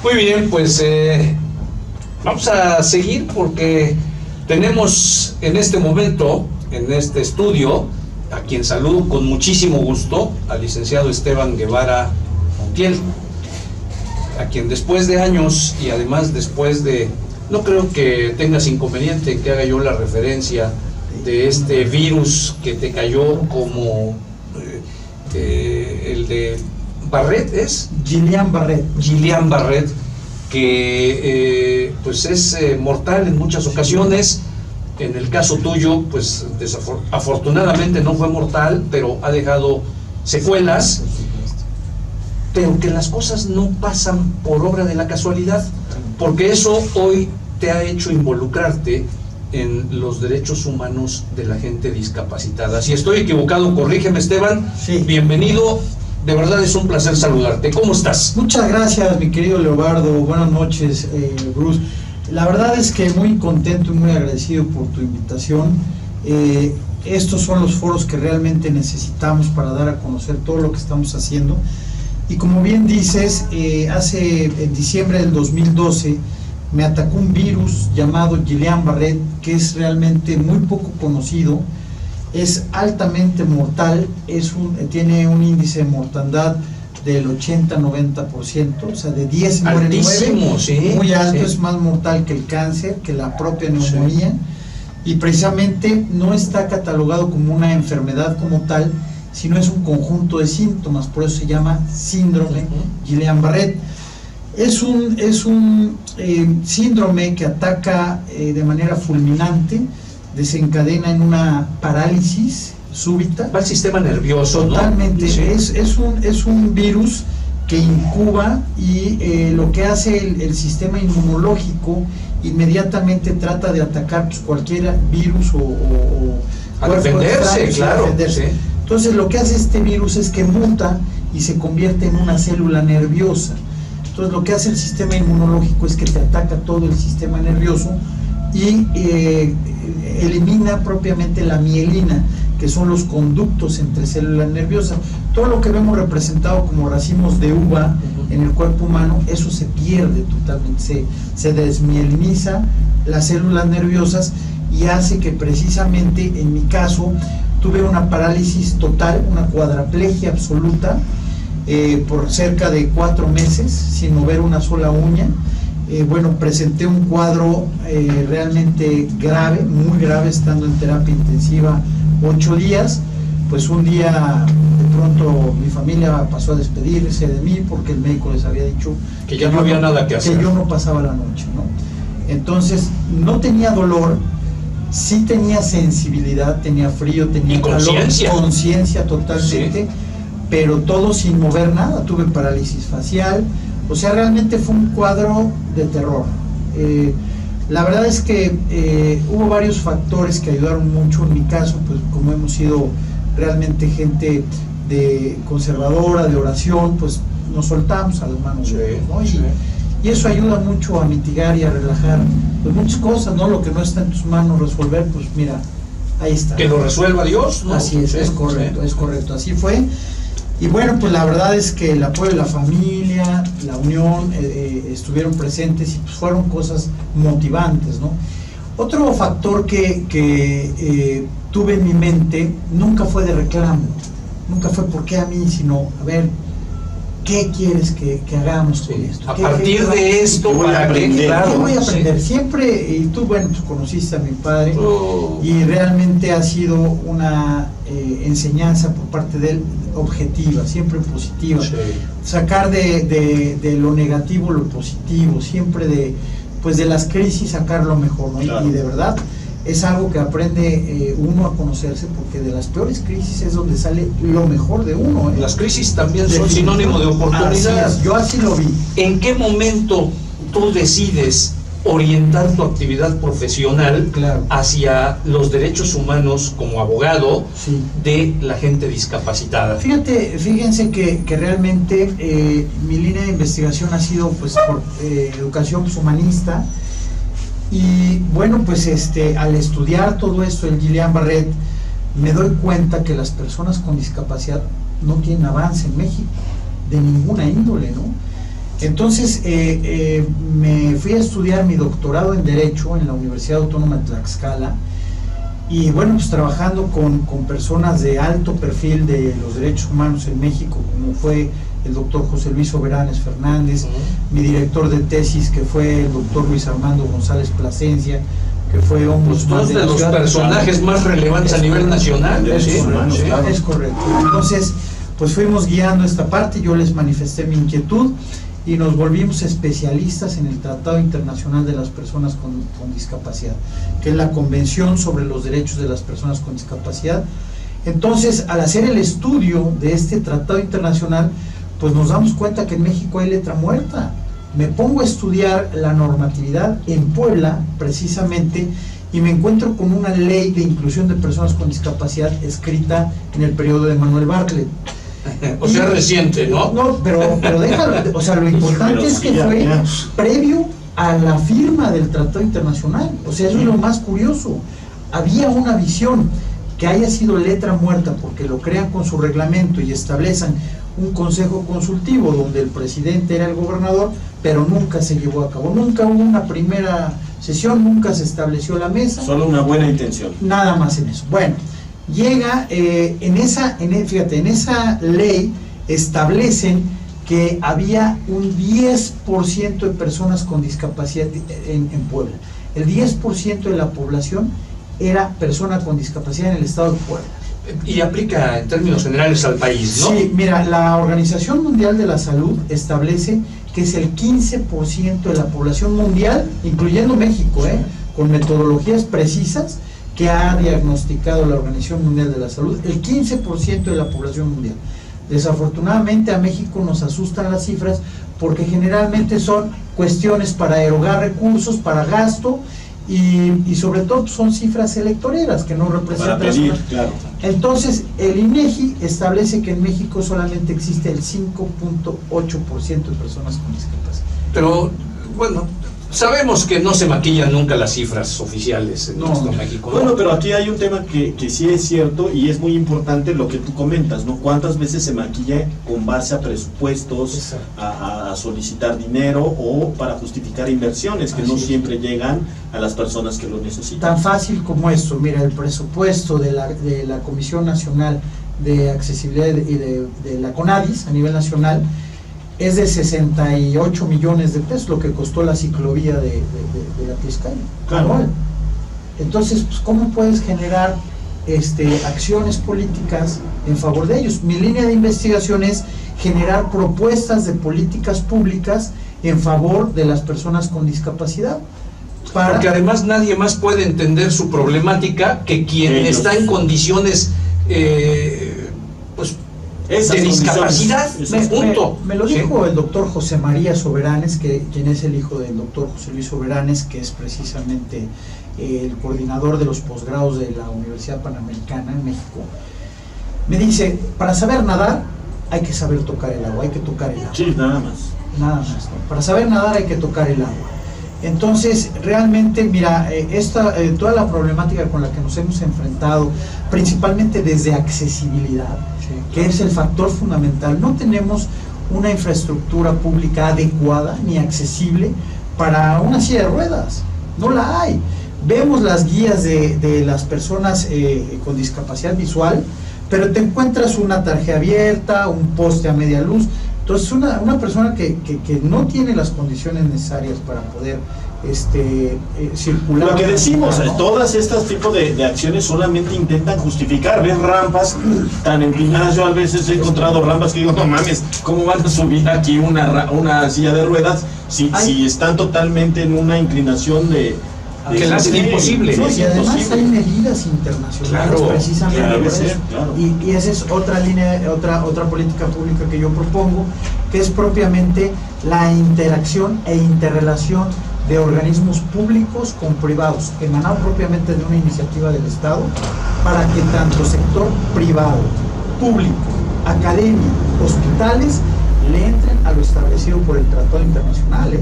Muy bien, pues vamos a seguir porque tenemos en este momento, en este estudio, a quien saludo con muchísimo gusto, al licenciado Esteban Guevara Montiel, a quien después de años y además después de, no creo que tengas inconveniente en que haga yo la referencia de este virus que te cayó como el de Barrett, ¿es? Guillain Barrett, que pues es mortal en muchas ocasiones. En el caso tuyo, pues afortunadamente no fue mortal, pero ha dejado secuelas, pero que las cosas no pasan por obra de la casualidad, porque eso hoy te ha hecho involucrarte en los derechos humanos de la gente discapacitada. Si estoy equivocado, corrígeme, Esteban. Sí. Bienvenido, de verdad es un placer saludarte. ¿Cómo estás? Muchas gracias, mi querido Leobardo. Buenas noches, Bruce. La verdad es que muy contento y muy agradecido por tu invitación. Estos son los foros que realmente necesitamos para dar a conocer todo lo que estamos haciendo. Y como bien dices, en diciembre del 2012 me atacó un virus llamado Guillain-Barré, que es realmente muy poco conocido, es altamente mortal, tiene un índice de mortandad del 80-90%, o sea, de 10 mueren 9, sí, muy alto, sí. Es más mortal que el cáncer, que la propia neumonía, sí. Y precisamente no está catalogado como una enfermedad como tal, sino es un conjunto de síntomas, por eso se llama síndrome Guillain-Barré. Es un síndrome que ataca de manera fulminante, desencadena en una parálisis súbita. Va al sistema nervioso, totalmente, ¿no? Sí. Es un virus que incuba y lo que hace el sistema inmunológico inmediatamente trata de atacar pues, cualquier virus o a defenderse, claro. Sí. Entonces lo que hace este virus es que muta y se convierte en una célula nerviosa. Entonces lo que hace el sistema inmunológico es que te ataca todo el sistema nervioso y elimina propiamente la mielina, que son los conductos entre células nerviosas. Todo lo que vemos representado como racimos de uva en el cuerpo humano, eso se pierde totalmente, se desmieliniza las células nerviosas y hace que precisamente, en mi caso, tuve una parálisis total, una cuadraplegia absoluta, por cerca de 4 meses, sin mover una sola uña. Presenté un cuadro realmente grave, muy grave, estando en terapia intensiva 8 días. Pues un día de pronto mi familia pasó a despedirse de mí porque el médico les había dicho que ya no había nada que hacer, que yo no pasaba la noche, ¿no? Entonces no tenía dolor, sí tenía sensibilidad, tenía frío, tenía calor, conciencia totalmente, sí. Pero todo sin mover nada. Tuve parálisis facial, o sea, realmente fue un cuadro de terror. La verdad es que hubo varios factores que ayudaron mucho. En mi caso, pues como hemos sido realmente gente conservadora, de oración, pues nos soltamos a las manos de Dios, ¿no? Y eso ayuda mucho a mitigar y a relajar pues muchas cosas, ¿no? Lo que no está en tus manos resolver, pues mira, ahí está. Que lo resuelva Dios, ¿no? Así es, es correcto, así fue. Y bueno, pues la verdad es que el apoyo de la familia, la unión, estuvieron presentes y pues fueron cosas motivantes, ¿no? Otro factor que tuve en mi mente nunca fue de reclamo, nunca fue por qué a mí, sino a ver, ¿qué quieres que hagamos con esto? A partir de esto voy a aprender. ¿Qué voy a aprender? Siempre, y tú, bueno, pues conociste a mi padre y realmente ha sido una enseñanza por parte de él objetiva, siempre positiva. Sí. Sacar de lo negativo lo positivo, siempre de las crisis sacar lo mejor, ¿no? Claro. Y de verdad es algo que aprende uno a conocerse, porque de las peores crisis es donde sale lo mejor de uno, ¿eh? Las crisis también son sinónimo de oportunidad. Así es, yo así lo vi. ¿En qué momento tú decides orientar tu actividad profesional hacia los derechos humanos como abogado de la gente discapacitada? Fíjense que realmente mi línea de investigación ha sido pues por educación humanista. Y bueno, pues al estudiar todo esto, el Guillain-Barré, me doy cuenta que las personas con discapacidad no tienen avance en México, de ninguna índole, ¿no? Entonces me fui a estudiar mi doctorado en Derecho en la Universidad Autónoma de Tlaxcala, y bueno, pues trabajando con personas de alto perfil de los derechos humanos en México, como fue el doctor José Luis Soberanes Fernández, mi director de tesis, que fue el doctor Luis Armando González Plasencia, que fue dos de los personajes más relevantes a nivel nacional. Es correcto. Entonces, pues fuimos guiando esta parte, yo les manifesté mi inquietud y nos volvimos especialistas en el Tratado Internacional de las Personas con Discapacidad, que es la Convención sobre los Derechos de las Personas con Discapacidad. Entonces, al hacer el estudio de este tratado internacional, pues nos damos cuenta que en México hay letra muerta. Me pongo a estudiar la normatividad en Puebla, precisamente, y me encuentro con una ley de inclusión de personas con discapacidad escrita en el periodo de Manuel Bartlett. O sea, reciente, ¿no? No, pero déjalo, o sea, lo importante es que fue previo a la firma del Tratado Internacional. O sea, eso es lo más curioso. Había una visión que haya sido letra muerta porque lo crean con su reglamento y establecen un consejo consultivo donde el presidente era el gobernador, pero nunca se llevó a cabo. Nunca hubo una primera sesión, nunca se estableció la mesa. Solo una buena intención. Nada más en eso. Bueno, llega en esa ley establecen que había un 10% de personas con discapacidad en Puebla. El 10% de la población era persona con discapacidad en el estado de Puebla. Y aplica en términos generales al país, ¿no? Sí, mira, la Organización Mundial de la Salud establece que es el 15% de la población mundial, incluyendo México, con metodologías precisas, que ha diagnosticado la Organización Mundial de la Salud, el 15% de la población mundial. Desafortunadamente a México nos asustan las cifras porque generalmente son cuestiones para erogar recursos, para gasto, y sobre todo son cifras electoreras que no representan. Para pedir, claro. Entonces el INEGI establece que en México solamente existe el 5.8% de personas con discapacidad. Pero bueno, sabemos que no se maquillan nunca las cifras oficiales en nuestro México, ¿no? Bueno, pero aquí hay un tema que sí es cierto y es muy importante lo que tú comentas, ¿no? ¿Cuántas veces se maquilla con base a presupuestos, a solicitar dinero o para justificar inversiones que no siempre llegan a las personas que lo necesitan? Tan fácil como esto, mira, el presupuesto de la Comisión Nacional de Accesibilidad y de la CONADIS a nivel nacional es de 68 millones de pesos, lo que costó la ciclovía de la Tlaxcala. Claro. Entonces, pues, ¿cómo puedes generar acciones políticas en favor de ellos? Mi línea de investigación es generar propuestas de políticas públicas en favor de las personas con discapacidad. Porque además nadie más puede entender su problemática que quien está en condiciones pues de discapacidad, punto. Me lo dijo el doctor José María Soberanes, quien es el hijo del doctor José Luis Soberanes, que es precisamente el coordinador de los posgrados de la Universidad Panamericana en México. Me dice, para saber nadar hay que saber tocar el agua, hay que tocar el agua. Sí, nada más. Nada más, ¿no? Para saber nadar hay que tocar el agua. Entonces, realmente, mira, toda la problemática con la que nos hemos enfrentado, principalmente desde accesibilidad, que es el factor fundamental, no tenemos una infraestructura pública adecuada ni accesible para una silla de ruedas, no la hay. Vemos las guías de las personas con discapacidad visual, pero te encuentras una tarjeta abierta, un poste a media luz. Entonces una persona que no tiene las condiciones necesarias para poder circular. Lo que decimos, ¿no? todas estas tipos de acciones solamente intentan justificar. Ves rampas tan empinadas, yo a veces he encontrado rampas que digo, no mames, ¿cómo van a subir aquí una silla de ruedas si están totalmente en una inclinación de que la hacen imposible. No, y además hay medidas internacionales precisamente por eso. Y esa es otra línea, otra política pública que yo propongo, que es propiamente la interacción e interrelación de organismos públicos con privados, emanado propiamente de una iniciativa del Estado, para que tanto sector privado, público, academia, hospitales, le entren a lo establecido por el Tratado Internacional.